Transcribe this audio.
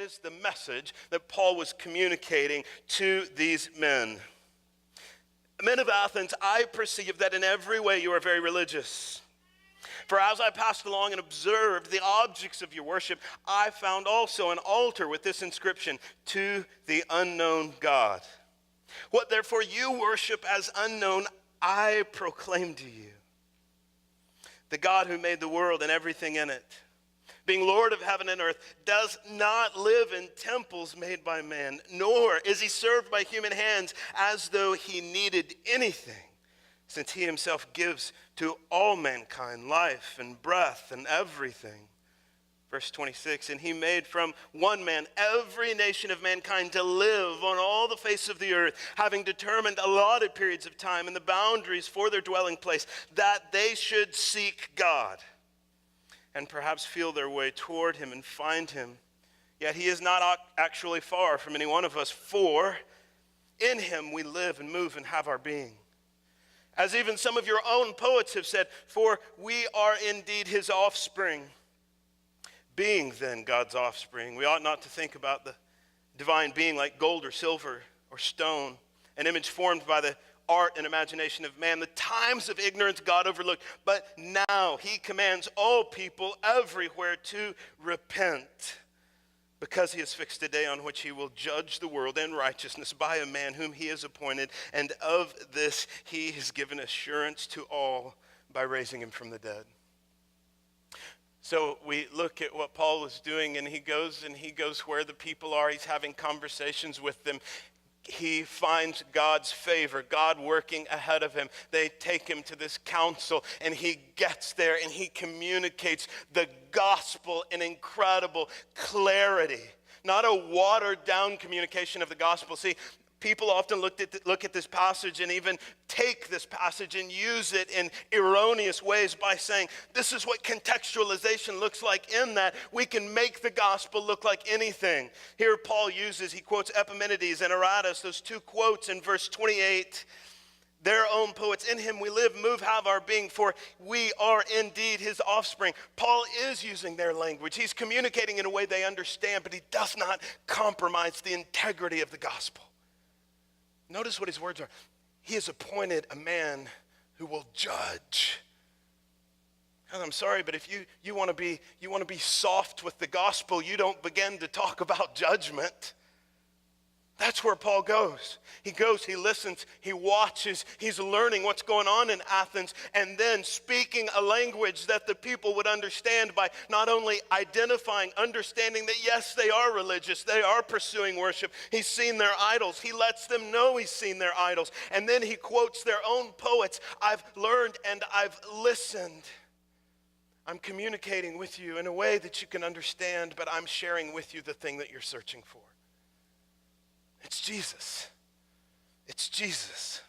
is the message that Paul was communicating to these men. Men of Athens, I perceive that in every way you are very religious. For as I passed along and observed the objects of your worship, I found also an altar with this inscription, to the unknown God. What therefore you worship as unknown, I proclaim to you. The God who made the world and everything in it, being Lord of heaven and earth, does not live in temples made by man, nor is he served by human hands as though he needed anything, since he himself gives to all mankind life and breath and everything. Verse 26, and he made from one man every nation of mankind to live on all the face of the earth, having determined allotted periods of time and the boundaries for their dwelling place, that they should seek God and perhaps feel their way toward him and find him. Yet he is not actually far from any one of us, for in him we live and move and have our being. As even some of your own poets have said, for we are indeed his offspring. Being then God's offspring, we ought not to think about the divine being like gold or silver or stone, an image formed by the art and imagination of man. The times of ignorance God overlooked, but now he commands all people everywhere to repent, because he has fixed a day on which he will judge the world in righteousness by a man whom he has appointed, and of this he has given assurance to all by raising him from the dead. So we look at what Paul is doing, and he goes where the people are. He's having conversations with them. He finds God's favor, God working ahead of him. They take him to this council, and he gets there, and he communicates the gospel in incredible clarity. Not a watered-down communication of the gospel. See, people often look at this passage and even take this passage and use it in erroneous ways by saying, this is what contextualization looks like in that we can make the gospel look like anything. Here Paul he quotes Epimenides and Aratus, those two quotes in verse 28, their own poets. In him we live, move, have our being, for we are indeed his offspring. Paul is using their language. He's communicating in a way they understand, but he does not compromise the integrity of the gospel. Notice what his words are. He has appointed a man who will judge. And I'm sorry, but if you want to be soft with the gospel, you don't begin to talk about judgment. That's where Paul goes. He goes, he listens, he watches, he's learning what's going on in Athens, and then speaking a language that the people would understand by not only understanding that yes, they are religious, they are pursuing worship. He's seen their idols. He lets them know he's seen their idols. And then he quotes their own poets. I've learned and I've listened. I'm communicating with you in a way that you can understand, but I'm sharing with you the thing that you're searching for. It's Jesus. It's Jesus.